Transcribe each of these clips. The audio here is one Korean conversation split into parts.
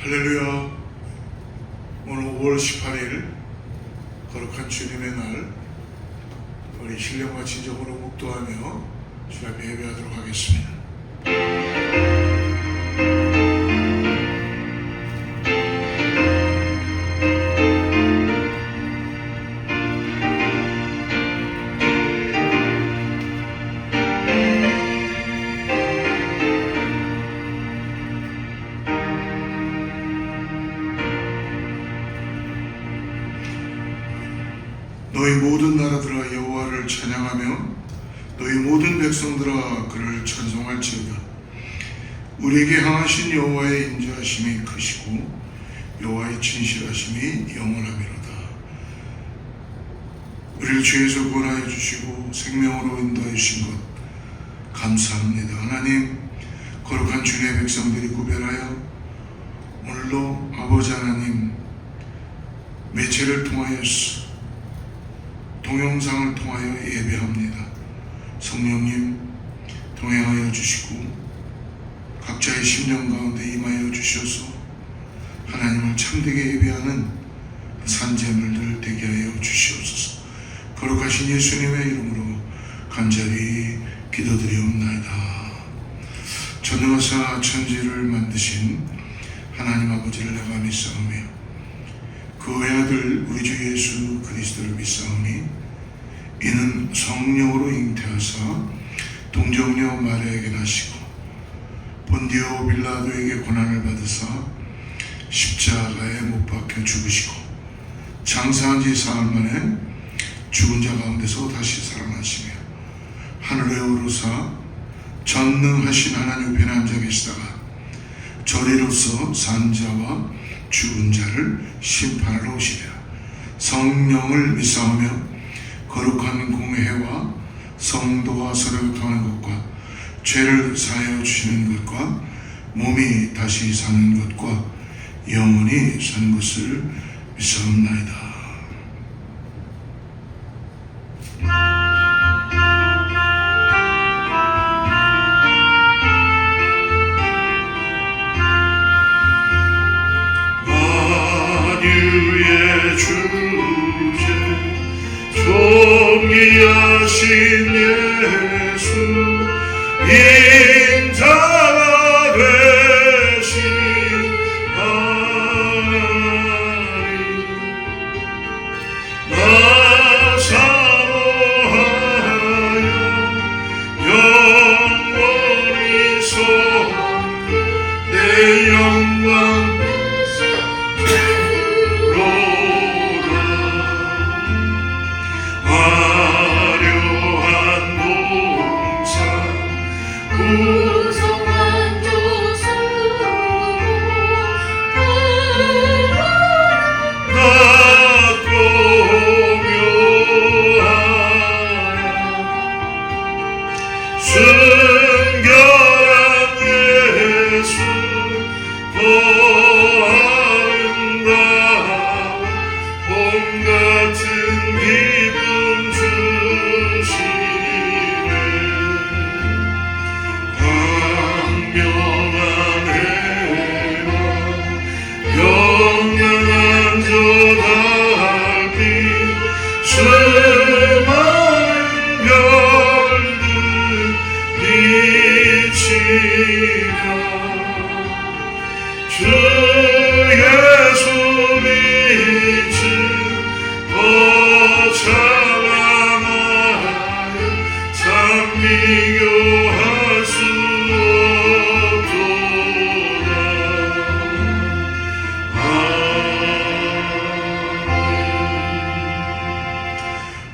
할렐루야. 오늘 5월 18일 거룩한 주님의 날, 우리 신령과 진정으로 묵도하며 주 앞에 예배하도록 하겠습니다. 너희 모든 나라들아 여호와를 찬양하며 너희 모든 백성들아 그를 찬송할지어다. 우리에게 향하신 여호와의 인자하심이 크시고 여호와의 진실하심이 영원하미로다. 우리를 죄에서 구원하여 주시고 생명으로 인도하여 주신 것 감사합니다. 하나님, 거룩한 주님의 백성들이 구별하여 오늘도 아버지 하나님 매체를 통하여서 동영상을 통하여 예배합니다. 성령님 동행하여 주시고 각자의 심령 가운데 임하여 주셔서 하나님을 참되게 예배하는 산재물들 되게 하여 주시옵소서. 거룩하신 예수님의 이름으로 간절히 기도드리옵나이다. 전능하사 천지를 만드신 하나님 아버지를 내가 믿사오며 그 외아들 우리 주 예수 그리스도를 믿사오니 이는 성령으로 잉태하사 동정녀 마리아에게 나시고 본디오 빌라도에게 고난을 받으사 십자가에 못 박혀 죽으시고 장사한 지 사흘 만에 죽은 자 가운데서 다시 살아나시며 하늘에 오르사 전능하신 하나님 우편에 앉아 계시다가 저리로서 산 자와 죽은 자를 심판하러 오시리라. 성령을 믿사오며 거룩한 공회와 성도와 서로 교통하는 것과 죄를 사하여 주시는 것과 몸이 다시 사는 것과 영원히 사는 것을 믿사옵나이다. 존귀하신 예수 인자가 되신 하나님 나 사모하여 영원히 섬겨 내 영광 주 예수 믿지 더 찬양하여 참 비교할 수 없도다.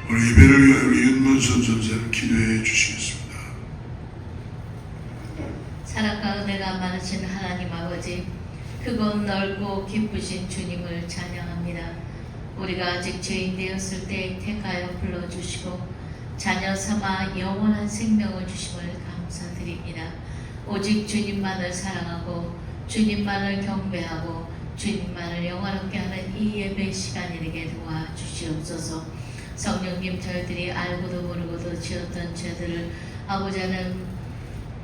오늘 예배를 위하여 우리 윤문선 전사를 기도해 주시겠습니다. 사랑 가운데 많으신 하나님 아버지, 크고 넓고 기쁘신 주님을 찬양합니다. 우리가 아직 죄인 되었을 때 택하여 불러주시고 자녀 삼아 영원한 생명을 주심을 감사드립니다. 오직 주님만을 사랑하고 주님만을 경배하고 주님만을 영화롭게 하는 이 예배 시간이 되게 도와주시옵소서. 성령님, 저희들이 알고도 모르고도 지었던 죄들을 아버지 하나님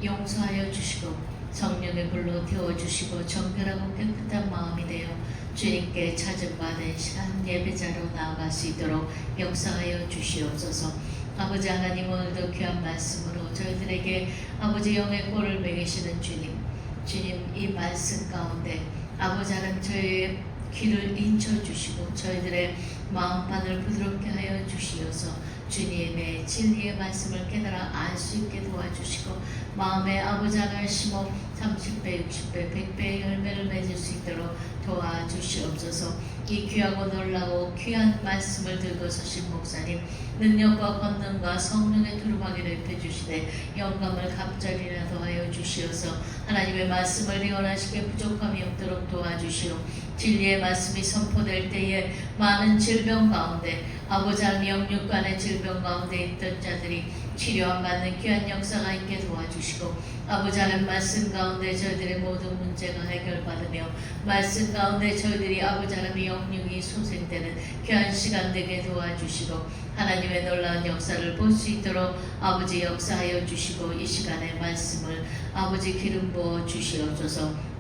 용서하여 주시고 성령의 불로 태워주시고 정결하고 깨끗한 마음이 되어 주님께 찾음받은 한 예배자로 나아갈 수 있도록 역사하여 주시옵소서. 아버지 하나님, 오늘도 귀한 말씀으로 저희들에게 아버지 영의 꼴을 먹이시는 주님 이 말씀 가운데 아버지 하나님 저희의 귀를 인쳐주시고 저희들의 마음판을 부드럽게 하여 주시어서 주님의 진리의 말씀을 깨달아 알 수 있게 도와주시고 마음에 아버지 하나님 심어 30배, 60배, 100배의 열매를 맺을 수 있도록 도와주시옵소서. 이 귀하고 놀라고 귀한 말씀을 들고 서신 목사님 능력과 권능과 성령의 두루마기를 입혀주시되 영감을 갑자리나 더하여 주시어서 하나님의 말씀을 리원하시게 부족함이 없도록 도와주시오. 진리의 말씀이 선포될 때에 많은 질병 가운데 아버지 하나님 영육간의 질병 가운데 있던 자들이 치료 안 받는 귀한 역사가 있게 도와주시고 아버지 하나님 말씀 가운데 저희들의 모든 문제가 해결받으며 말씀 가운데 저희들이 아버지 하나님의 영육이 소생되는 귀한 시간 되게 도와주시고 하나님의 놀라운 역사를 볼 수 있도록 아버지 역사하여 주시고 이 시간의 말씀을 아버지 기름 부어 주시옵소서.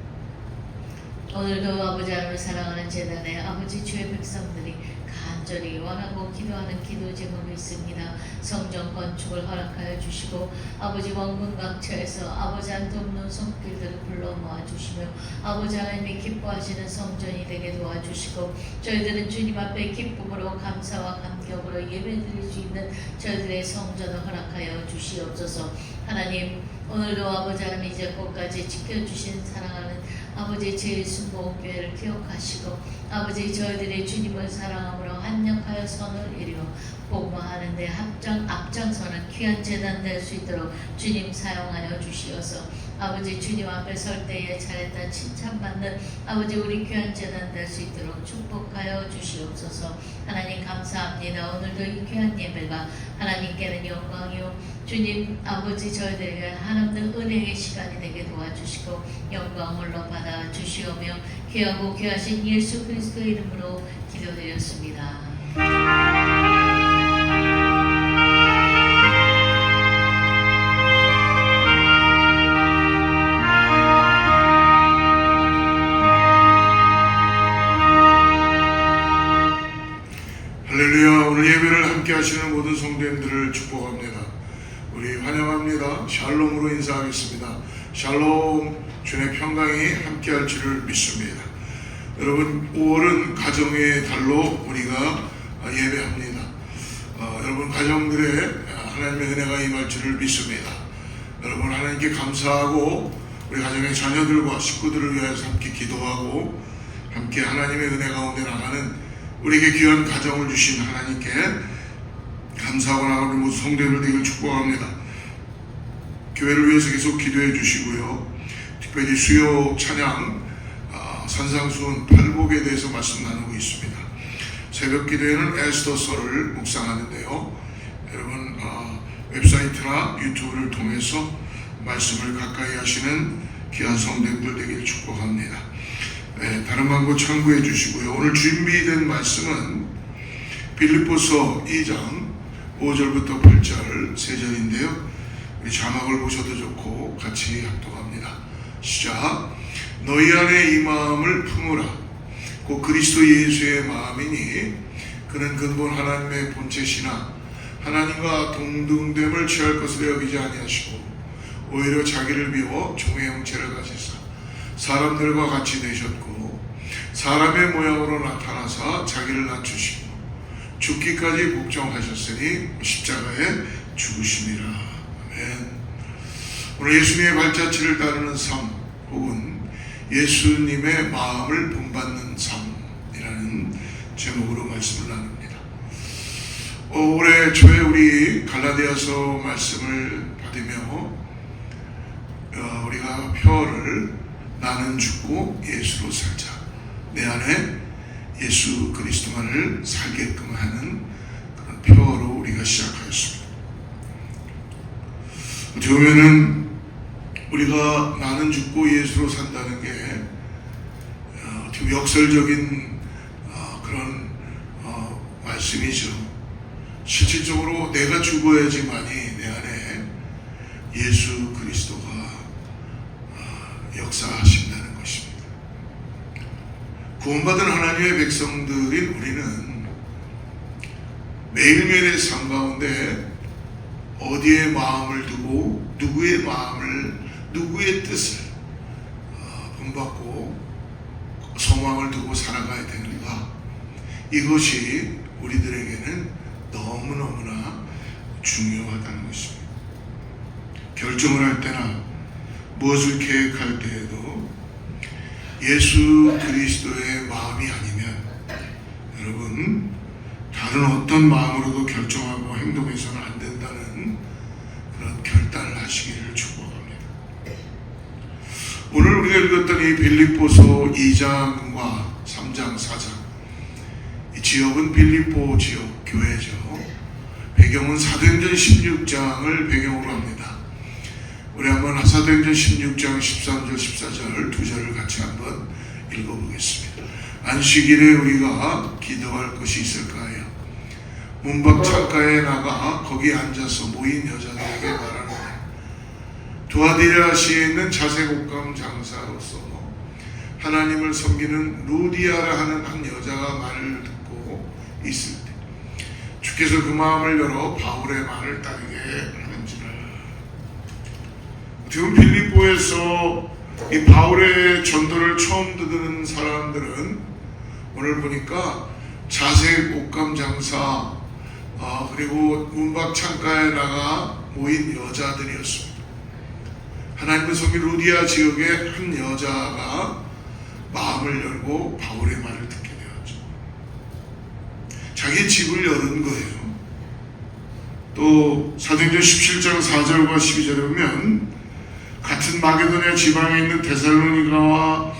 오늘도 아버지 하나님을 사랑하는 재단에 아버지 주의 백성들이 간절히 원하고 기도하는 기도 제목이 있습니다. 성전 건축을 허락하여 주시고 아버지 원군 각처에서 아버지 한도 없는 손길들을 불러 모아주시며 아버지 하나님이 기뻐하시는 성전이 되게 도와주시고 저희들은 주님 앞에 기쁨으로 감사와 감격으로 예배드릴 수 있는 저희들의 성전을 허락하여 주시옵소서. 하나님 오늘도 아버지 하나님 이제까지 지켜주신 사랑하는 아버지 제일 순복교회를 기억하시고 아버지 저희들이 주님을 사랑함으로 합력하여 선을 이루어 복무하는데 앞장서는 귀한 재단 될 수 있도록 주님 사용하여 주시어서 아버지 주님 앞에 설 때에 잘했다 칭찬받는 아버지 우리 귀한 재단 될 수 있도록 축복하여 주시옵소서. 하나님 감사합니다. 오늘도 이 귀한 예배가 하나님께는 영광이요 주님 아버지 저희들에게 하나님의 은혜의 시간이 되게 도와주시고 영광 홀로 받아 주시오며 귀하고 귀하신 예수 그리스도의 이름으로 기도드렸습니다. 할렐루야. 오늘 예배를 함께 하시는 모든 성도님들을 축복합니다. 우리 환영합니다. 샬롬으로 인사하겠습니다. 샬롬. 주의 평강이 함께 할 줄을 믿습니다. 여러분 5월은 가정의 달로 우리가 예배합니다. 여러분 가정들의 하나님의 은혜가 임할 줄을 믿습니다. 여러분 하나님께 감사하고 우리 가정의 자녀들과 식구들을 위해서 함께 기도하고 함께 하나님의 은혜 가운데 나가는 우리에게 귀한 가정을 주신 하나님께 감사하고 나가는 모든 성도들 되기를 축복합니다. 교회를 위해서 계속 기도해 주시고요. 특별히 수요 찬양 산상수훈 팔복에 대해서 말씀 나누고 있습니다. 새벽 기도에는 에스더서를 묵상하는데요. 여러분 웹사이트나 유튜브를 통해서 말씀을 가까이 하시는 귀한 성도들 되기를 축복합니다. 네, 다른 광고 참고해 주시고요. 오늘 준비된 말씀은 빌립보서 2장 5절부터 8절 3절인데요. 자막을 보셔도 좋고 같이 합독합니다. 시작. 너희 안에 이 마음을 품으라. 곧 그리스도 예수의 마음이니 그는 근본 하나님의 본체시나 하나님과 동등됨을 취할 것으로 여기지 아니하시고 오히려 자기를 비워 종의 형체를 가지사 사람들과 같이 되셨고 사람의 모양으로 나타나사 자기를 낮추시고 죽기까지 복종하셨으니 십자가에 죽으심이라. 아멘. 오늘 예수님의 발자취를 따르는 삶 혹은 예수님의 마음을 본받는 삶이라는 제목으로 말씀을 나눕니다. 올해 초에 우리 갈라디아서 말씀을 받으며 우리가 표어를 나는 죽고 예수로 살자. 내 안에 예수 그리스도만을 살게끔 하는 그런 표어로 우리가 시작하였습니다. 어떻게 보면은 우리가 나는 죽고 예수로 산다는 게 어떻게 역설적인 그런 말씀이죠. 실질적으로 내가 죽어야지만이 내 안에 예수 그리스도가 역사하신다는 것입니다. 구원받은 하나님의 백성들인 우리는 매일매일의 삶 가운데 어디에 마음을 두고 누구의 뜻을 본받고 소망을 두고 살아가야 되는가, 이것이 우리들에게는 너무너무나 중요하다는 것입니다. 결정을 할 때나 무엇을 계획할 때에도 예수 그리스도의 마음이 아니면 여러분 다른 어떤 마음으로도 결정하고 행동해서는 안 된다는 그런 결단을 하시기를 축복합니다. 오늘 우리가 읽었던 이 빌립보서 2장과 3장, 4장, 이 지역은 빌립보 지역 교회죠. 배경은 사도행전 16장을 배경으로 합니다. 우리 한번 사도행전 16장 13절, 14절 두 절을 같이 한번 읽어보겠습니다. 안식일에 우리가 기도할 것이 있을까요? 문밖 창가에 나가 거기 앉아서 모인 여자들에게 말하노니 두아디라시에 있는 자색옷감 장사로서 하나님을 섬기는 루디아라 하는 한 여자가 말을 듣고 있을 때 주께서 그 마음을 열어 바울의 말을 따르게 하는지라. 지금 빌립보에서 이 바울의 전도를 처음 듣는 사람들은 오늘 보니까 자색 옷감 장사 그리고 문밖 창가에 나가 모인 여자들이었습니다. 하나님을 섬긴 루디아 지역의 한 여자가 마음을 열고 바울의 말을 듣게 되었죠. 자기 집을 열은 거예요. 또 사도행전 17장 4절과 12절에 보면 같은 마게도냐 지방에 있는 데살로니가와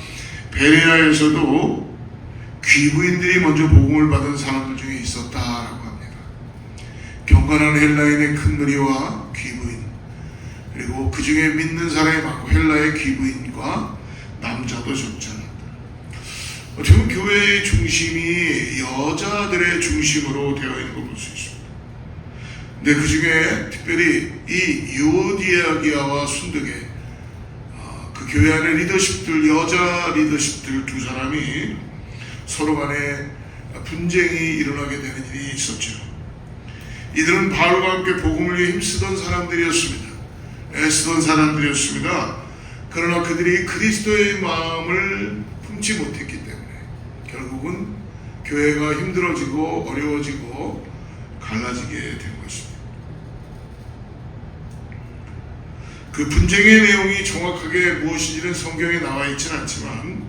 베레아에서도 귀부인들이 먼저 복음을 받은 사람들 중에 있었다라고 합니다. 경건한 헬라인의 큰 무리와 귀부인, 그리고 그 중에 믿는 사람이 많고 헬라의 귀부인과 남자도 적지 않았다. 지금 교회의 중심이 여자들의 중심으로 되어 있는 걸 볼 수 있습니다. 근데 그 중에 특별히 이 유오디아기아와 순드게 그 교회 안의 리더십들, 여자 리더십들 두 사람이 서로 간에 분쟁이 일어나게 되는 일이 있었죠. 이들은 바울과 함께 복음을 위해 힘쓰던 사람들이었습니다. 애쓰던 사람들이었습니다. 그러나 그들이 그리스도의 마음을 품지 못했기 때문에 결국은 교회가 힘들어지고 어려워지고 갈라지게 된 것입니다. 그 분쟁의 내용이 정확하게 무엇인지는 성경에 나와 있지는 않지만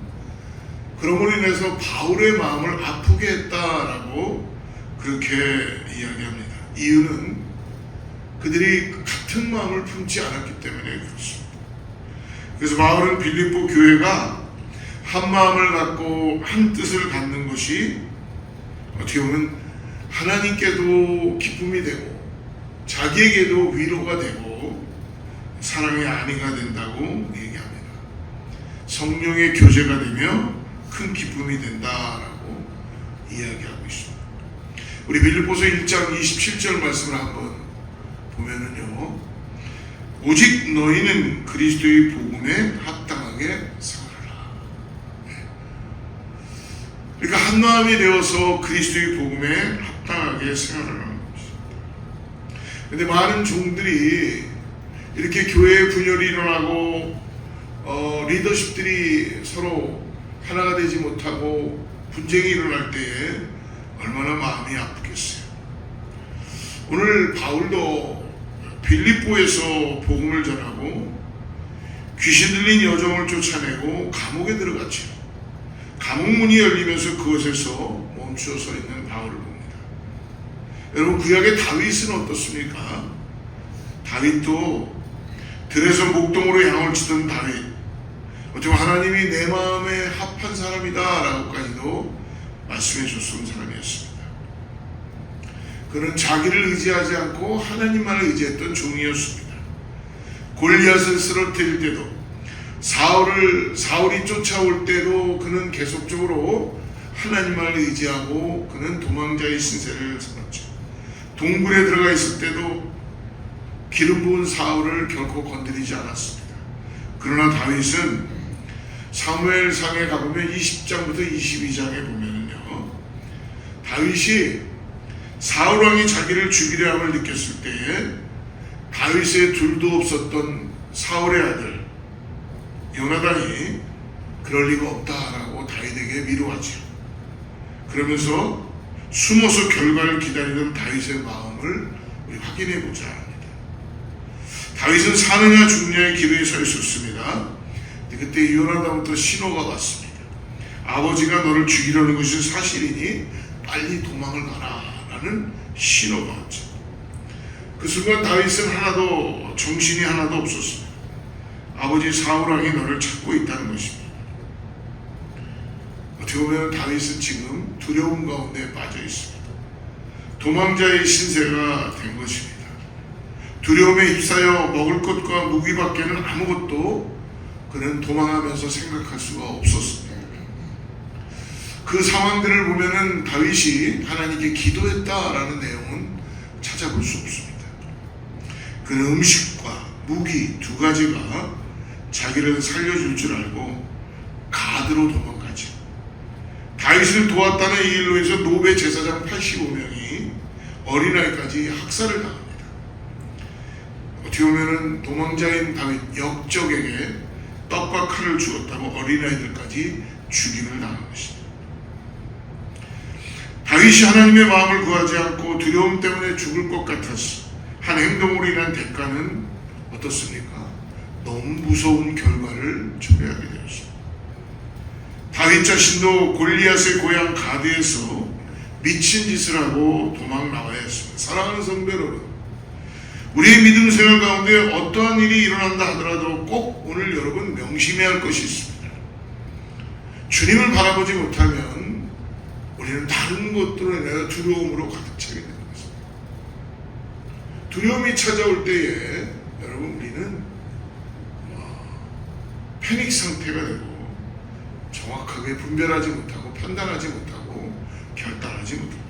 그럼으로 인해서 바울의 마음을 아프게 했다라고 그렇게 이야기합니다. 이유는 그들이 같은 마음을 품지 않았기 때문에 그렇습니다. 그래서 바울은 빌립보 교회가 한 마음을 갖고 한 뜻을 갖는 것이 어떻게 보면 하나님께도 기쁨이 되고 자기에게도 위로가 되고 사랑의 안위가 된다고 얘기합니다. 성령의 교제가 되며 큰 기쁨이 된다라고 이야기하고 있습니다. 우리 빌립보서 1장 27절 말씀을 한번 보면은요, 오직 너희는 그리스도의 복음에 합당하게 살아라. 그러니까 한 마음이 되어서 그리스도의 복음에 합당하게 생활하는 것입니다. 그런데 많은 종들이 이렇게 교회에 분열이 일어나고 리더십들이 서로 하나가 되지 못하고 분쟁이 일어날 때에 얼마나 마음이 아프겠어요. 오늘 바울도 빌립보에서 복음을 전하고 귀신 들린 여종을 쫓아내고 감옥에 들어갔죠. 감옥 문이 열리면서 그곳에서 멈추어 서 있는 바울을 봅니다. 여러분, 구약의 다윗은 어떻습니까? 다윗도 들에서 목동으로 양을 치던 다윗, 어떻게 하나님이 내 마음에 합한 사람이다 라고까지도 말씀해 줬던 사람이었습니다. 그는 자기를 의지하지 않고 하나님만을 의지했던 종이었습니다. 골리앗을 쓰러뜨릴 때도 사울이 쫓아올 때도 그는 계속적으로 하나님만을 의지하고 그는 도망자의 신세를 살았죠. 동굴에 들어가 있을 때도 기름 부은 사울을 결코 건드리지 않았습니다. 그러나 다윗은 사무엘상에 가보면 20장부터 22장에 보면은요, 다윗이 사울왕이 자기를 죽이려 함을 느꼈을 때에 다윗의 둘도 없었던 사울의 아들 요나단이 그럴 리가 없다라고 다윗에게 미루하죠. 그러면서 숨어서 결과를 기다리던 다윗의 마음을 우리 확인해 보자 합니다. 다윗은 사느냐 죽느냐의 기로에 서 있었습니다. 그때 요나단부터 신호가 왔습니다. 아버지가 너를 죽이려는 것이 사실이니 빨리 도망을 가라 라는 신호가 왔죠. 그 순간 다윗은 정신이 하나도 없었습니다. 아버지 사울왕이 너를 찾고 있다는 것입니다. 어떻게 보면 다윗은 지금 두려움 가운데 빠져 있습니다. 도망자의 신세가 된 것입니다. 두려움에 휩싸여 먹을 것과 무기밖에는 아무것도 그는 도망하면서 생각할 수가 없었습니다. 그 상황들을 보면은 다윗이 하나님께 기도했다라는 내용은 찾아볼 수 없습니다. 그는 음식과 무기 두 가지가 자기를 살려줄 줄 알고 가드로 도망가죠. 다윗을 도왔다는 이 일로 해서 노베 제사장 85명이 어린아이까지 학살을 당합니다. 어떻게 보면은 도망자인 다윗 역적에게 떡과 칼을 주었다고 어린아이들까지 죽임을 당한 것입니다. 다윗이 하나님의 마음을 구하지 않고 두려움 때문에 죽을 것 같아서 한 행동으로 인한 대가는 어떻습니까? 너무 무서운 결과를 초래하게 되었습니다. 다윗 자신도 골리앗의 고향 가드에서 미친 짓을 하고 도망 나와야 했습니다. 사랑하는 성도 여러분, 우리의 믿음 생활 가운데 어떠한 일이 일어난다 하더라도 꼭 오늘 여러분 명심해야 할 것이 있습니다. 주님을 바라보지 못하면 우리는 다른 것들로 인하여 두려움으로 가득 차게 되는 것입니다. 두려움이 찾아올 때에 여러분 우리는 패닉 상태가 되고 정확하게 분별하지 못하고 판단하지 못하고 결단하지 못합니다.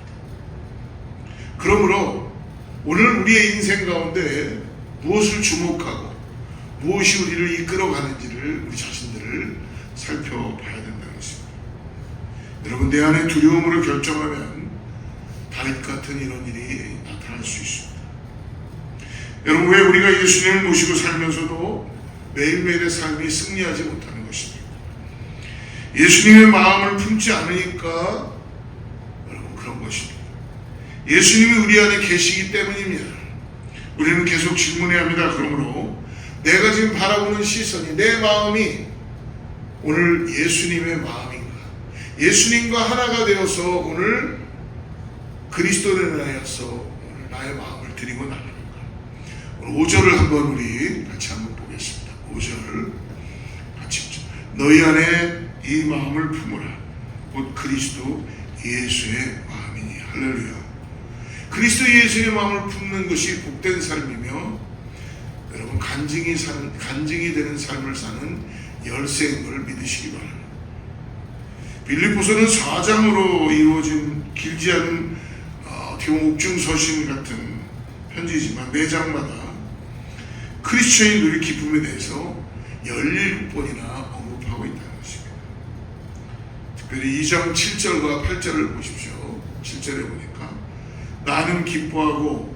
그러므로 오늘 우리의 인생 가운데 무엇을 주목하고 무엇이 우리를 이끌어가는지를 우리 자신들을 살펴봐야 된다는 것입니다. 여러분, 내 안에 두려움으로 결정하면 다윗 같은 이런 일이 나타날 수 있습니다. 여러분, 왜 우리가 예수님을 모시고 살면서도 매일매일의 삶이 승리하지 못하는 것입니다. 예수님의 마음을 품지 않으니까 여러분 그런 것입니다. 예수님이 우리 안에 계시기 때문입니다. 우리는 계속 질문해야 합니다. 그러므로 내가 지금 바라보는 시선이, 내 마음이 오늘 예수님의 마음인가? 예수님과 하나가 되어서 오늘 그리스도를 인하여서 오늘 나의 마음을 드리고 나가는가? 오늘 5절을 한번 우리 같이 한번 보겠습니다. 5절 같이. 너희 안에 이 마음을 품으라. 곧 그리스도 예수의 마음이니. 할렐루야. 그리스도 예수의 마음을 품는 것이 복된 삶이며 여러분 간증이 되는 삶을 사는 열쇠인 걸 믿으시기 바랍니다. 빌립보서는 4장으로 이루어진 길지 않은 어떻게 보면 옥중서신 같은 편지지만 4장마다 크리스천의 누릴 기쁨에 대해서 17번이나 언급하고 있다는 것입니다. 특별히 2장 7절과 8절을 보십시오. 7절에 보니까 나는 기뻐하고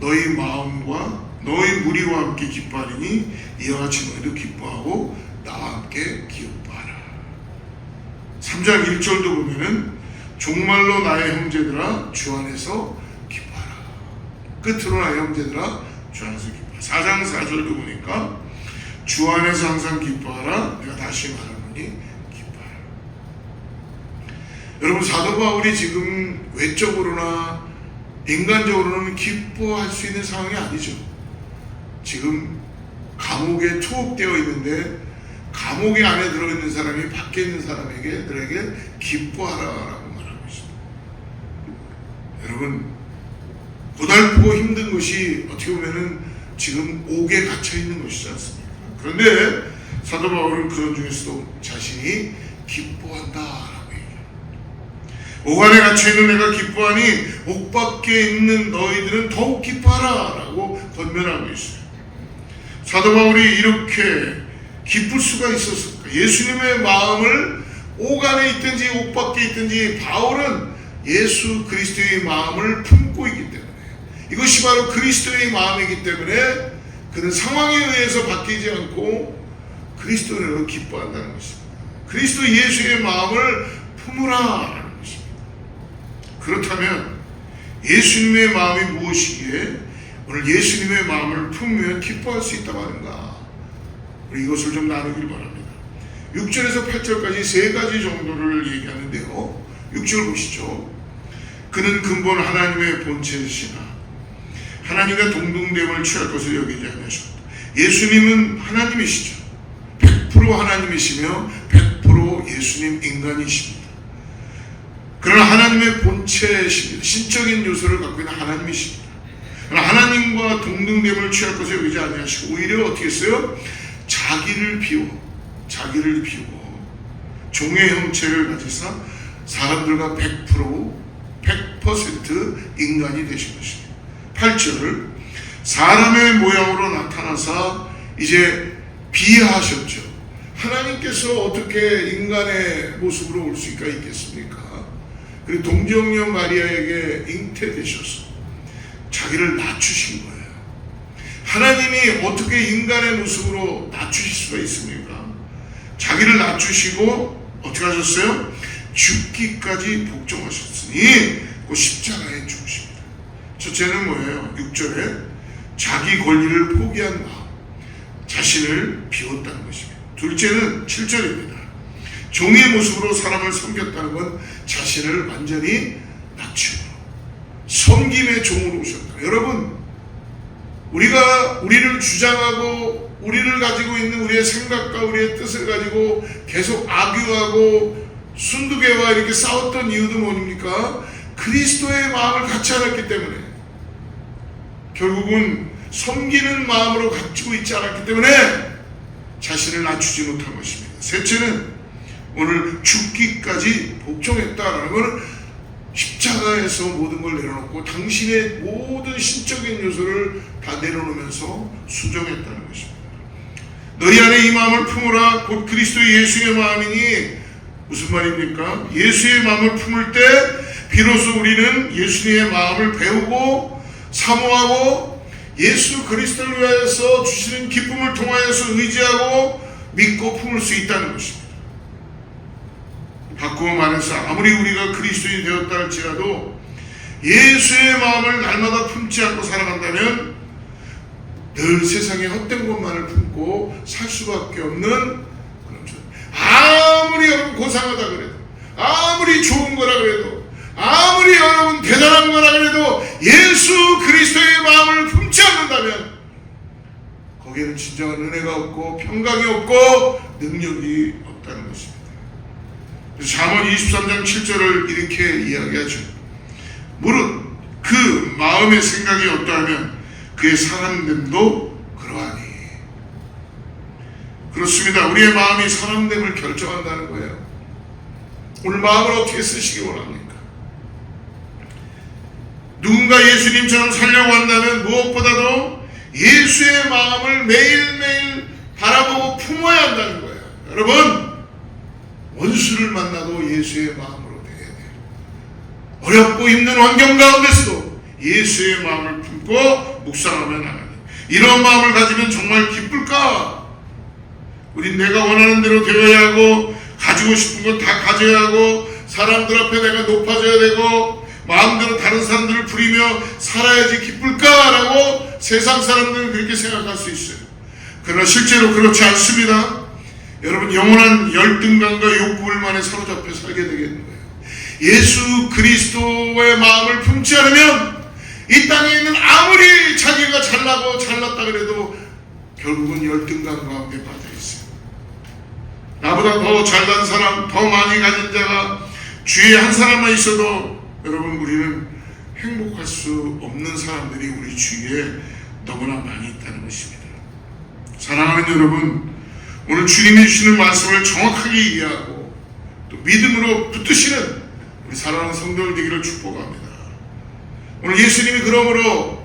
너희 마음과 너희 무리와 함께 기뻐하리니 이와 같이 너희도 기뻐하고 나와 함께 기뻐하라. 3장 1절도 보면은 종말로 나의 형제들아 주 안에서 기뻐하라. 끝으로 나의 형제들아 주 안에서 기뻐하라. 4장 4절도 보니까 주 안에서 항상 기뻐하라. 내가 다시 말하노니 기뻐하라. 여러분, 사도 바울이 지금 외적으로나 인간적으로는 기뻐할 수 있는 상황이 아니죠. 지금 감옥에 투옥되어 있는데 감옥에 안에 들어있는 사람이 밖에 있는 사람들에게 기뻐하라라고 말하고 있습니다. 여러분, 고달프고 힘든 것이 어떻게 보면은 지금 옥에 갇혀 있는 것이지 않습니까? 그런데 사도 바울은 그런 중에서도 자신이 기뻐한다라고 얘기합니다. 옥 안에 갇혀있는 내가 기뻐하니 옥 밖에 있는 너희들은 더욱 기뻐하라 라고 권면하고 있어요. 사도 바울이 이렇게 기쁠 수가 있었을까? 예수님의 마음을 오간에 있든지 옥 밖에 있든지 바울은 예수 그리스도의 마음을 품고 있기 때문에, 이것이 바로 그리스도의 마음이기 때문에 그는 상황에 의해서 바뀌지 않고 그리스도를 기뻐한다는 것입니다. 그리스도 예수의 마음을 품으라라는 것입니다. 그렇다면 예수님의 마음이 무엇이기에 오늘 예수님의 마음을 품으면 기뻐할 수 있다 말인가? 우리 이것을 좀 나누길 바랍니다. 6절에서 8절까지 세 가지 정도를 얘기하는데요. 6절 보시죠. 그는 근본 하나님의 본체시나 하나님과 동등됨을 취할 것을 여기지 아니하셨다. 예수님은 하나님이시죠. 100% 하나님이시며 100% 예수님 인간이십니다. 그러나 하나님의 본체이십니다. 신적인 요소를 갖고 있는 하나님이십니다. 그러나 하나님과 동등됨을 취할 것을 여기지 아니하시고 오히려 어떻게 했어요? 자기를 비우고 종의 형체를 가지사 사람들과 100% 인간이 되신 것입니다. 8절 사람의 모양으로 나타나사 이제 비하하셨죠. 하나님께서 어떻게 인간의 모습으로 올 수가 있겠습니까? 그리고 동정녀 마리아에게 잉태되셔서 자기를 낮추신 거예요. 하나님이 어떻게 인간의 모습으로 낮추실 수가 있습니까? 자기를 낮추시고 어떻게 하셨어요? 죽기까지 복종하셨으니 그 십자가에 죽으십니다. 첫째는 뭐예요? 6절에 자기 권리를 포기한 마음, 자신을 비웠다는 것입니다. 둘째는 7절입니다. 종의 모습으로 사람을 섬겼다는 건 자신을 완전히 낮추고 섬김의 종으로 오셨다. 여러분, 우리를 주장하고 우리를 가지고 있는 우리의 생각과 우리의 뜻을 가지고 계속 악유하고 순두개와 이렇게 싸웠던 이유도 뭡니까? 그리스도의 마음을 갖지 않았기 때문에, 결국은 섬기는 마음으로 가지고 있지 않았기 때문에 자신을 낮추지 못한 것입니다. 셋째는 오늘 죽기까지 복종했다라는 것은 십자가에서 모든 걸 내려놓고 당신의 모든 신적인 요소를 다 내려놓으면서 수정했다는 것입니다. 너희 안에 이 마음을 품으라 곧 그리스도 예수의 마음이니 무슨 말입니까? 예수의 마음을 품을 때 비로소 우리는 예수님의 마음을 배우고 사모하고 예수 그리스도를 위하여서 주시는 기쁨을 통하여서 의지하고 믿고 품을 수 있다는 것입니다. 바꾸어 말해서 아무리 우리가 그리스도인이 되었다 할지라도 예수의 마음을 날마다 품지 않고 살아간다면 늘 세상의 헛된 것만을 품고 살 수밖에 없는 그런 줄. 아무리 여러분 고상하다 그래도, 아무리 좋은 거라 그래도, 아무리 여러분 대단한 거라 그래도 예수 그리스도의 마음을 품지 않는다면 거기에는 진정한 은혜가 없고 평강이 없고 능력이 없다는 것입니다. 잠언 23장 7절을 이렇게 이야기하죠. 무릇 그 마음의 생각이 어떠하면 그의 사람됨도 그러하니. 그렇습니다. 우리의 마음이 사람됨을 결정한다는 거예요. 오늘 마음을 어떻게 쓰시기 원합니까? 누군가 예수님처럼 살려고 한다면 무엇보다도 예수의 마음을 매일매일 바라보고 품어야 한다는 거예요. 여러분, 원수를 만나도 예수의 마음으로 대해야 돼요. 어렵고 힘든 환경 가운데서도 예수의 마음을 품고 묵상하면 하나님, 이런 마음을 가지면 정말 기쁠까? 우린 내가 원하는 대로 되어야 하고 가지고 싶은 건 다 가져야 하고 사람들 앞에 내가 높아져야 되고 마음대로 다른 사람들을 부리며 살아야지 기쁠까라고 세상 사람들은 그렇게 생각할 수 있어요. 그러나 실제로 그렇지 않습니다. 여러분, 영원한 열등감과 욕구불만에 사로잡혀 살게 되겠는 거예요. 예수 그리스도의 마음을 품지 않으면 이 땅에 있는 아무리 자기가 잘나고 잘났다 그래도 결국은 열등감 가운데 빠져 있어요. 나보다 더 잘난 사람, 더 많이 가진 자가 주위에 한 사람만 있어도 여러분, 우리는 행복할 수 없는 사람들이 우리 주위에 너무나 많이 있다는 것입니다. 사랑하는 여러분, 오늘 주님이 주시는 말씀을 정확하게 이해하고 또 믿음으로 붙드시는 우리 사랑하는 성도들 되기를 축복합니다. 오늘 예수님이 그러므로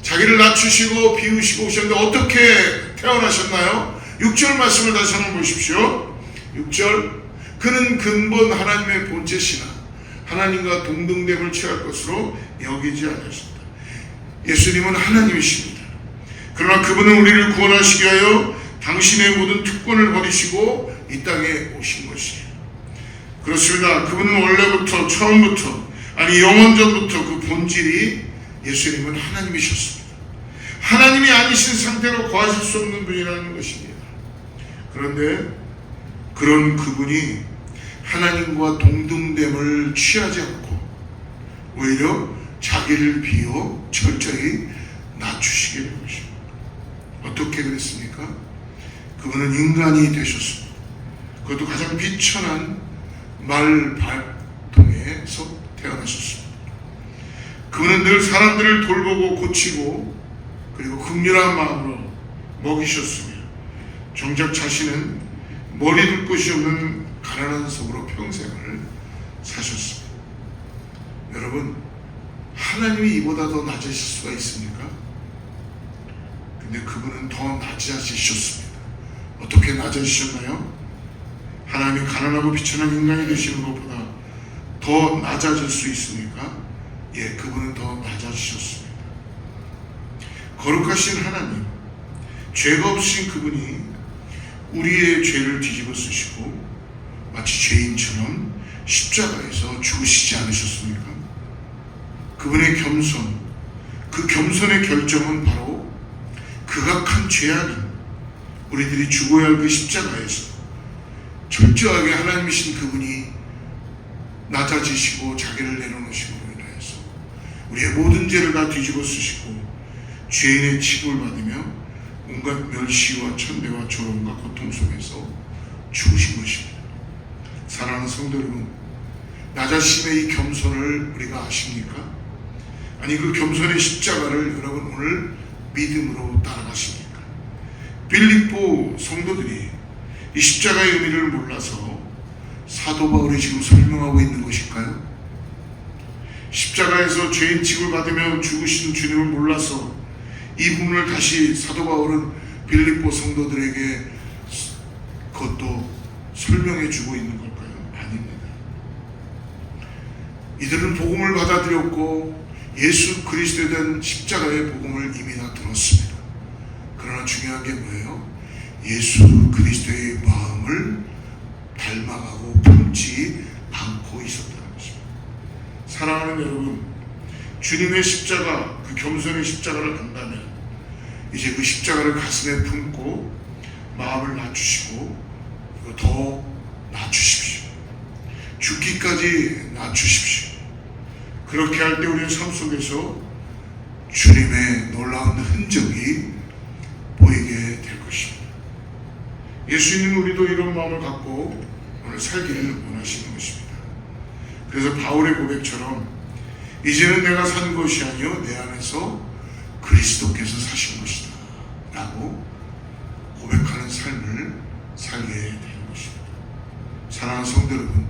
자기를 낮추시고 비우시고 오셨는데 어떻게 태어나셨나요? 6절 말씀을 다시 한번 보십시오. 6절 그는 근본 하나님의 본체시나 하나님과 동등됨을 취할 것으로 여기지 않으신다. 예수님은 하나님이십니다. 그러나 그분은 우리를 구원하시기 위하여 당신의 모든 특권을 버리시고 이 땅에 오신 것이에요. 그렇습니다. 그분은 원래부터 처음부터 아니 영원전부터 그 본질이 예수님은 하나님이셨습니다. 하나님이 아니신 상태로 거하실 수 없는 분이라는 것입니다. 그런데 그런 그분이 하나님과 동등됨을 취하지 않고 오히려 자기를 비워 철저히 낮추시게 된 것입니다. 어떻게 그랬습니까? 그분은 인간이 되셨습니다. 그것도 가장 비천한 말발통에서 태어나셨습니다. 그분은 늘 사람들을 돌보고 고치고 그리고 긍휼한 마음으로 먹이셨으며 정작 자신은 머리 둘 곳이 없는 가난한 속으로 평생을 사셨습니다. 여러분, 하나님이 이보다 더 낮으실 수가 있습니까? 근데 그분은 더 낮아지셨습니다. 어떻게 낮아지셨나요? 하나님이 가난하고 비천한 인간이 되시는 것보다 더 낮아질 수 있습니까? 예, 그분은 더 낮아지셨습니다. 거룩하신 하나님, 죄가 없으신 그분이 우리의 죄를 뒤집어 쓰시고 마치 죄인처럼 십자가에서 죽으시지 않으셨습니까? 그분의 겸손, 그 겸손의 결정은 바로 극악한 죄악인 우리들이 죽어야 할 그 십자가에서 철저하게 하나님이신 그분이 낮아지시고 자기를 내려놓으심으로 인하여서 우리의 모든 죄를 다 뒤집어 쓰시고 죄인의 취급을 받으며 온갖 멸시와 천대와 조롱과 고통 속에서 죽으신 것입니다. 사랑하는 성도 여러분, 낮아심의 이 겸손을 우리가 아십니까? 아니 그 겸손의 십자가를 여러분 오늘 믿음으로 따라가십니까? 빌립보 성도들이 이 십자가의 의미를 몰라서 사도 바울이 지금 설명하고 있는 것일까요? 십자가에서 죄인 취급을 받으며 죽으신 주님을 몰라서 이 부분을 다시 사도 바울은 빌립보 성도들에게 그것도 설명해 주고 있는 걸까요? 아닙니다. 이들은 복음을 받아들였고 예수 그리스도에 대한 십자가의 복음을 이미 다 들었습니다. 그러나 중요한 게 뭐예요? 예수 그리스도의 마음을 닮아가고 품지 않고 있었다는 것입니다. 사랑하는 여러분, 주님의 십자가, 그 겸손의 십자가를 안다면 이제 그 십자가를 가슴에 품고 마음을 낮추시고 더 낮추십시오. 죽기까지 낮추십시오. 그렇게 할 때 우리는 삶 속에서 주님의 놀라운 흔적이 보이게 될 것입니다. 예수님은 우리도 이런 마음을 갖고 오늘 살기를 원하시는 것입니다. 그래서 바울의 고백처럼 이제는 내가 산 것이 아니요 내 안에서 그리스도께서 사신 것이다 라고 고백하는 삶을 살게 되는 것입니다. 사랑하는 성도 여러분,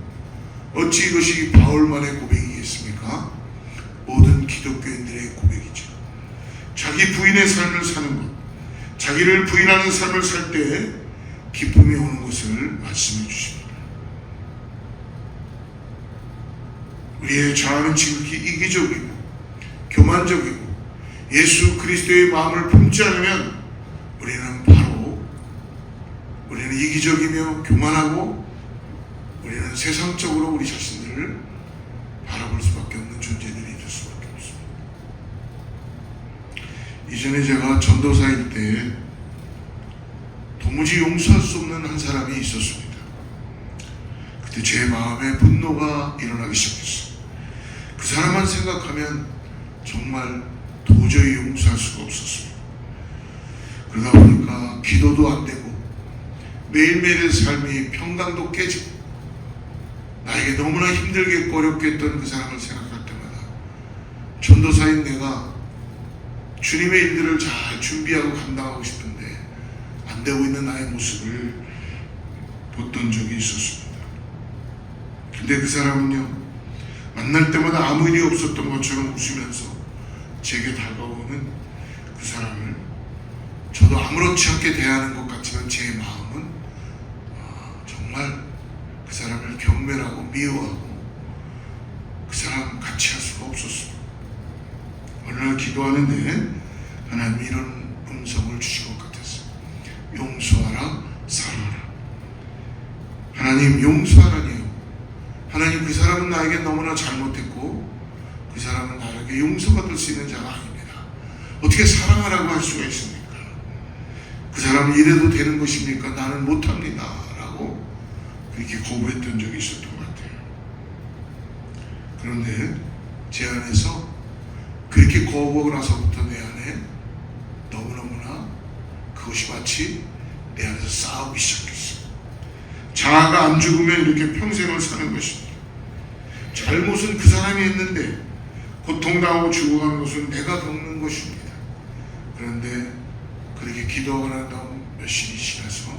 어찌 이것이 바울만의 고백이겠습니까? 모든 기독교인들의 고백이죠. 자기 부인의 삶을 사는 것, 자기를 부인하는 삶을 살 때 기쁨이 오는 것을 말씀해 주십니다. 우리의 자아는 지극히 이기적이고 교만적이고 예수 그리스도의 마음을 품지 않으면 우리는 이기적이며 교만하고 우리는 세상적으로 우리 자신들을 바라볼 수밖에 없는 존재들이 될 수밖에 없습니다. 이전에 제가 전도사일 때 도무지 용서할 수 없는 한 사람이 있었습니다. 그때 제 마음에 분노가 일어나기 시작했어요. 그 사람만 생각하면 정말 도저히 용서할 수가 없었습니다. 그러다 보니까 기도도 안 되고 매일매일의 삶이 평강도 깨지고 나에게 너무나 힘들게 어렵게 했던 그 사람을 생각할 때마다 전도사인 내가 주님의 일들을 잘 준비하고 감당하고 싶은데 안 되고 있는 나의 모습을 봤던 적이 있었습니다. 근데 그 사람은요, 만날 때마다 아무 일이 없었던 것처럼 웃으면서 제게 다가오는 그 사람을 저도 아무렇지 않게 대하는 것 같지만 제 마음은 정말 정말 그 사람을 경멸하고 미워하고 그 사람 같이 할 수가 없었습니다. 어느 날 기도하는데 하나님이 이런 음성을 주신 것 같았어요. 용서하라, 사랑하라. 하나님 용서하라니요. 하나님 그 사람은 나에게 너무나 잘못했고 그 사람은 나에게 용서받을 수 있는 자가 아닙니다. 어떻게 사랑하라고 할 수가 있습니까? 그 사람은 이래도 되는 것입니까? 나는 못합니다 라고 그렇게 거부했던 적이 있었던 것 같아요. 그런데 제 안에서 그렇게 거부하고 나서부터 내 안에 너무너무나 그것이 마치 내 안에서 싸우기 시작했어요. 자아가 안 죽으면 이렇게 평생을 사는 것입니다. 잘못은 그 사람이 했는데 고통당하고 죽어가는 것은 내가 겪는 것입니다. 그런데 그렇게 기도하고 난 다음 몇십이 지나서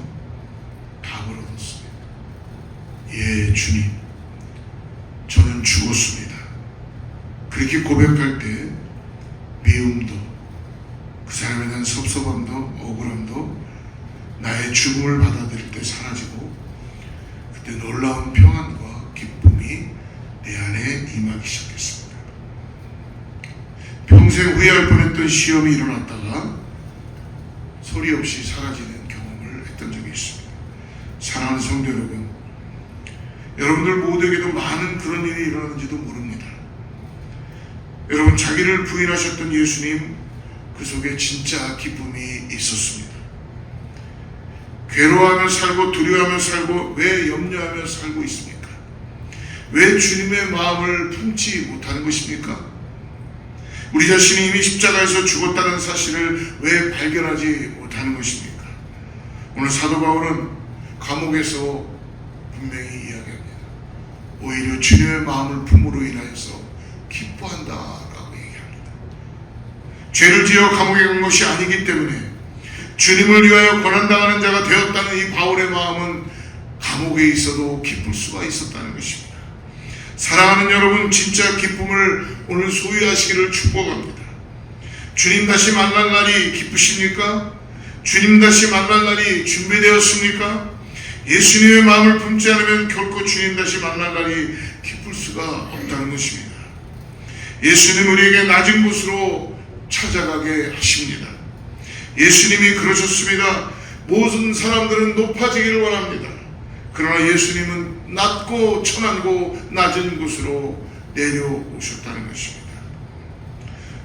답을 얻었습니다. 예, 주님, 저는 죽었습니다. 그렇게 고백할 때 미움도, 그 사람에 대한 섭섭함도, 억울함도 나의 죽음을 받아들일 때 사라지고 그때 놀라운 평안과 기쁨이 내 안에 임하기 시작했습니다. 평생 후회할 뻔했던 시험이 일어났다가 소리 없이 사라지는 경험을 했던 적이 있습니다. 사랑하는 성도 여러분, 여러분들 모두에게도 많은 그런 일이 일어나는지도 모릅니다. 여러분, 자기를 부인하셨던 예수님, 그 속에 진짜 기쁨이 있었습니다. 괴로워하며 살고 두려워하며 살고 왜 염려하며 살고 있습니까? 왜 주님의 마음을 품지 못하는 것입니까? 우리 자신이 이미 십자가에서 죽었다는 사실을 왜 발견하지 못하는 것입니까? 오늘 사도 바울은 감옥에서 분명히 이야기합니다. 오히려 주님의 마음을 품으로 인하여서 기뻐한다라고 얘기합니다. 죄를 지어 감옥에 간 것이 아니기 때문에 주님을 위하여 고난당하는 자가 되었다는 이 바울의 마음은 감옥에 있어도 기쁠 수가 있었다는 것입니다. 사랑하는 여러분, 진짜 기쁨을 오늘 소유하시기를 축복합니다. 주님 다시 만날 날이 기쁘십니까? 주님 다시 만날 날이 준비되었습니까? 예수님의 마음을 품지 않으면 결코 주님 다시 만날 날이 기쁠 수가 없다는 것입니다. 예수님 우리에게 낮은 곳으로 찾아가게 하십니다. 예수님이 그러셨습니다. 모든 사람들은 높아지기를 원합니다. 그러나 예수님은 낮고 천하고 낮은 곳으로 내려오셨다는 것입니다.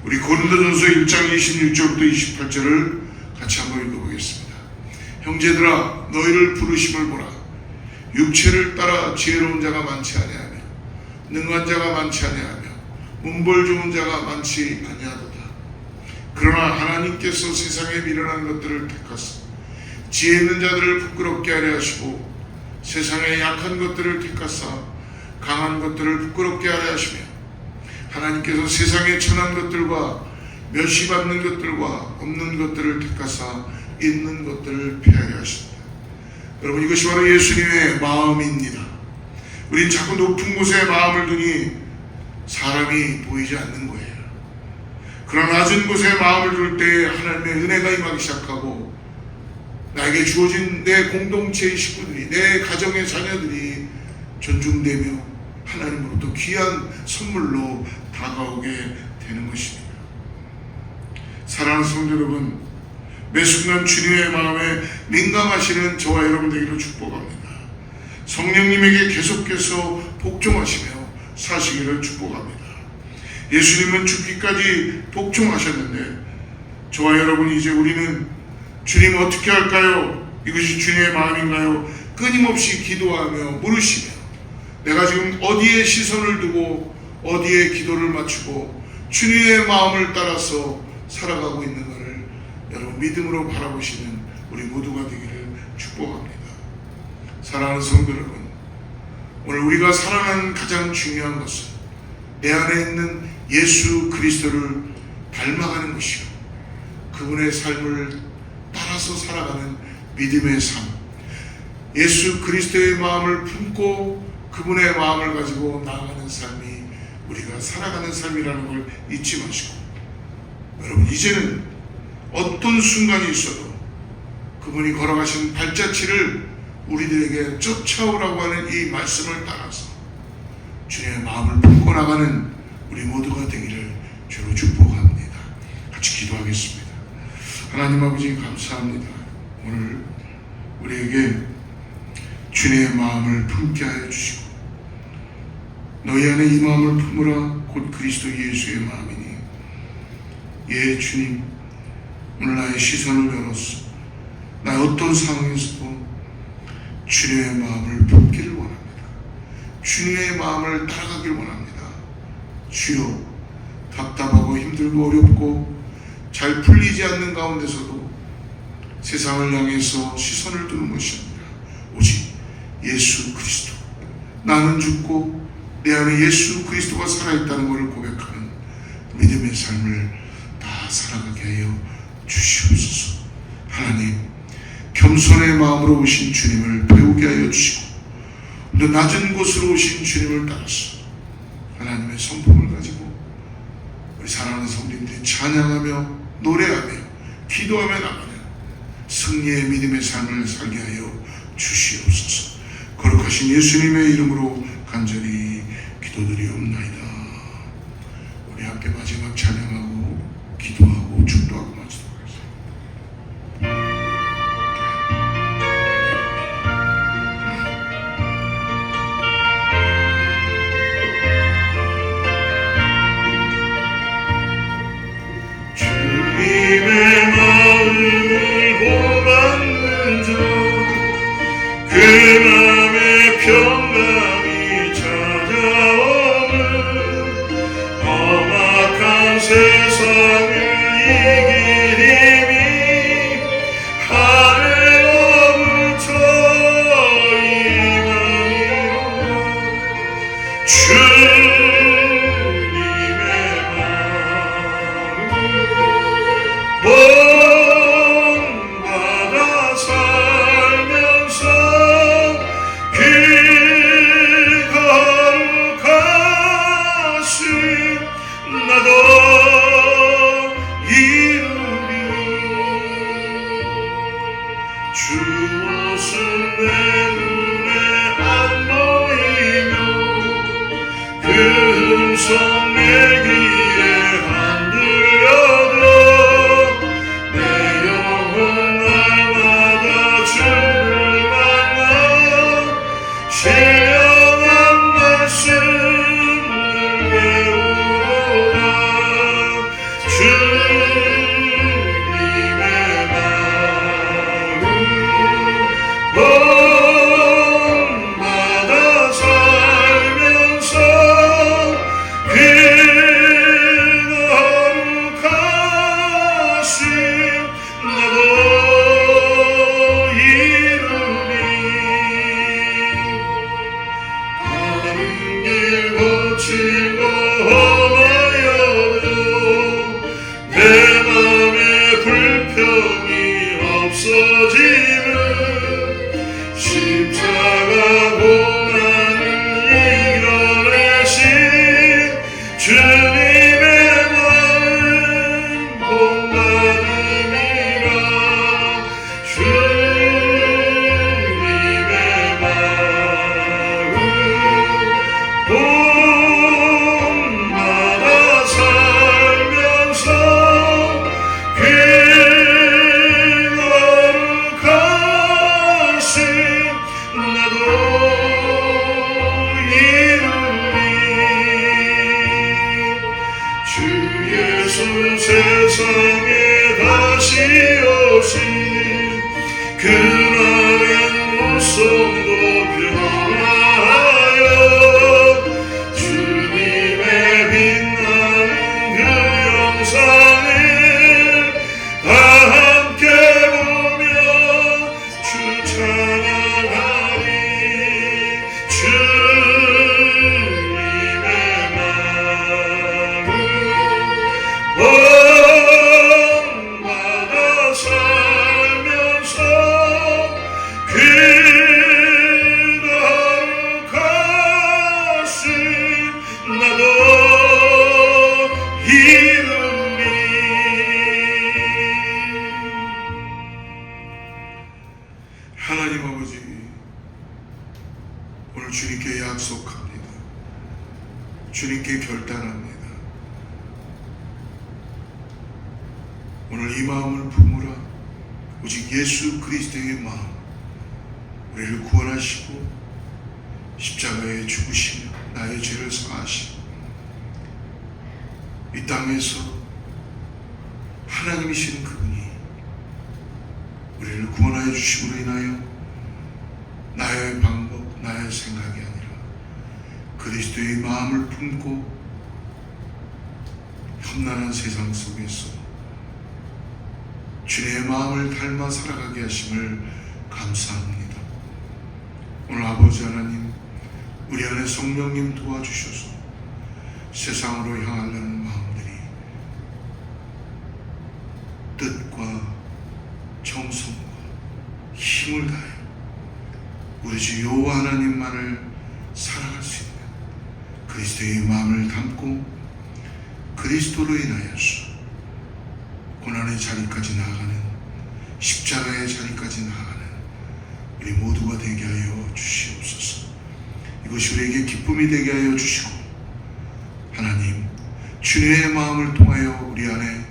우리 고린도전서 1장 26절부터 28절을 같이 한번 읽어보겠습니다. 형제들아, 너희를 부르심을 보라. 육체를 따라 지혜로운 자가 많지 아니하며 능한 자가 많지 아니하며 문벌 좋은 자가 많지 아니하도다. 그러나 하나님께서 세상에 미련한 것들을 택하사 지혜 있는 자들을 부끄럽게 하려 하시고 세상에 약한 것들을 택하사 강한 것들을 부끄럽게 하려 하시며 하나님께서 세상에 천한 것들과 멸시받는 것들과 없는 것들을 택하사 있는 것들을 피하려 하십니다. 여러분, 이것이 바로 예수님의 마음입니다. 우린 자꾸 높은 곳에 마음을 두니 사람이 보이지 않는 거예요. 그러나 낮은 곳에 마음을 둘 때 하나님의 은혜가 임하기 시작하고 나에게 주어진 내 공동체의 식구들이, 내 가정의 자녀들이 존중되며 하나님으로부터 귀한 선물로 다가오게 되는 것입니다. 사랑하는 성도 여러분, 매 순간 주님의 마음에 민감하시는 저와 여러분 되기를 축복합니다. 성령님에게 계속해서 복종하시며 사시기를 축복합니다. 예수님은 죽기까지 복종하셨는데 저와 여러분, 이제 우리는 주님 어떻게 할까요? 이것이 주님의 마음인가요? 끊임없이 기도하며 물으시며 내가 지금 어디에 시선을 두고 어디에 기도를 맞추고 주님의 마음을 따라서 살아가고 있는 것을 여러분 믿음으로 바라보시는 우리 모두가 되기를 축복합니다. 사랑하는 성도 여러분, 오늘 우리가 살아가는 가장 중요한 것은 내 안에 있는 예수 그리스도를 닮아가는 것이요, 그분의 삶을 따라서 살아가는 믿음의 삶, 예수 그리스도의 마음을 품고 그분의 마음을 가지고 나아가는 삶이 우리가 살아가는 삶이라는 걸 잊지 마시고, 여러분 이제는 어떤 순간이 있어도 그분이 걸어가신 발자취를 우리들에게 쫓아오라고 하는 이 말씀을 따라서 주님의 마음을 품고 나가는 우리 모두가 되기를 주로 축복합니다. 같이 기도하겠습니다. 하나님 아버지 감사합니다. 오늘 우리에게 주님의 마음을 품게 하여 주시고 너희 안에 이 마음을 품으라 곧 그리스도 예수의 마음이니 예 주님 오늘 나의 시선을 열어서 나의 어떤 상황에서도 주님의 마음을 품기를 원합니다. 주님의 마음을 따라가길 원합니다. 주여 답답하고 힘들고 어렵고 잘 풀리지 않는 가운데서도 세상을 향해서 시선을 두는 것이 아니라 오직 예수 그리스도 나는 죽고 내 안에 예수 그리스도가 살아있다는 것을 고백하는 믿음의 삶을 다 살아가게 하여 주시옵소서. 하나님 겸손의 마음으로 오신 주님을 배우게 하여 주시고 또 낮은 곳으로 오신 주님을 따라서 하나님의 성품을 가지고 우리 사랑하는 성도님들이 찬양하며 노래하며 기도하며 나가는 승리의 믿음의 삶을 살게 하여 주시옵소서. 거룩하신 예수님의 이름으로 간절히 기도드리옵나이다. 우리 함께 마지막 찬양하고 기도하고 축도하고 마치도록 하겠습니다. 주님의 마음을 본받는 자 그 맘에 평강이 찾아오는 험악한 세상을 이길 힘이 하늘로부터 임하리로다. 주님의 마음을 본받아 살면서 그 거룩하신 나도 이루리. 주 옷은 내 눈에 안 보이며 그 음성 내 귀에 안 들려도 내 영혼 날마다 주를 만나 신령한 말씀을 외우노라. 주님의 마음을 본받아 살면서 그 거룩하신 나도 이루리. 가는 길 거칠고 험하여도 내 맘에 불평이 없어지는 십자가 고난을 이겨내신 주님의 마음 본받음이라. 주님의 마음 본받아 살면서 그 거룩하신 나도 이루리. 주 예수 세상에 다시 오신 그날엔 무성도 변화하여 주님의 빛나는 그 영상을 다 함께 보며 주 찬양하리. 주님의 마음을 본받아 살면서 그 거룩하신 나도 이루리. 하나님 아버지 오늘 주님께 약속합니다. 주님께 결단합니다. 오늘 이 마음을 품으라. 오직 예수 그리스도의 마음, 우리를 구원하시고 십자가에 죽으시며 나의 죄를 사하시고 이 땅에서 하나님이신 그분이 우리를 구원하여 주심으로 인하여 나의 방법, 나의 생각이 아니라 그리스도의 마음을 품고 험난한 세상 속에서 주님의 마음을 닮아 살아가게 하심을 감사합니다. 오늘 아버지 하나님, 우리 안에 성령님 도와주셔서 세상으로 향하려는 마음들이 뜻과 정성과 힘을 다해 우리 주 여호와 하나님만을 살아갈 수 있는 그리스도의 마음을 담고 그리스도로 인하여서 고난의 자리까지 나아가는, 십자가의 자리까지 나아가는 우리 모두가 되게 하여 주시옵소서. 이것이 우리에게 기쁨이 되게 하여 주시고 하나님, 주님의 마음을 통하여 우리 안에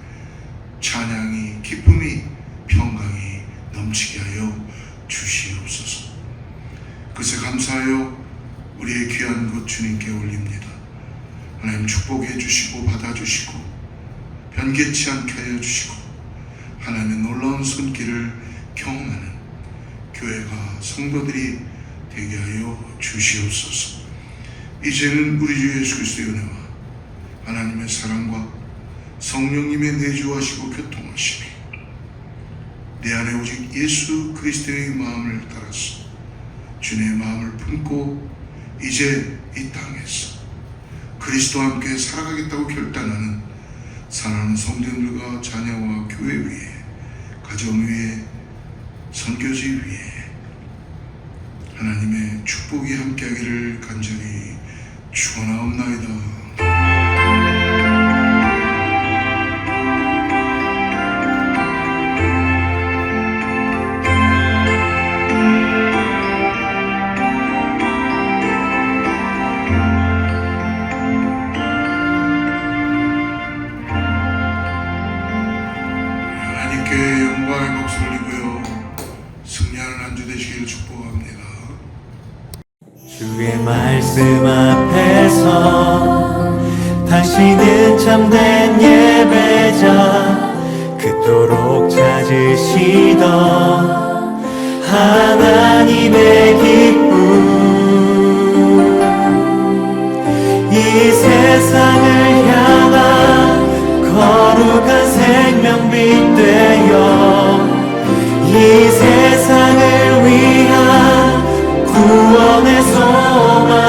찬양이, 기쁨이, 평강이 넘치게 하여 주시옵소서. 그것에 감사하여 우리의 귀한 것 주님께 올립니다. 하나님 축복해 주시고 받아주시고 변개치 않게 하여 주시고 하나님의 놀라운 손길을 경험하는 교회가, 성도들이 되게 하여 주시옵소서. 이제는 우리 주 예수 그리스도의 은혜와 하나님의 사랑과 성령님의 내주하시고 교통하심이 내 안에 오직 예수 그리스도의 마음을 따라서 주님의 마음을 품고 이제 이 땅에서 그리스도와 함께 살아가겠다고 결단하는 사랑하는 성도들과 자녀와 교회 위에, 가정 위에, 선교지 위에 하나님의 축복이 함께하기를 간절히 축원하옵나이다. 하나님께 영광의 박수 올리고요, 승리하는 한 주 되시기를 축복합니다. 주의 말씀 앞에서 당신은 참된 예배자, 그토록 찾으시던 하나님의 기쁨, 이 세상을 향한 거룩한 생명빛 되어 이 세상을 위한 구원의 소망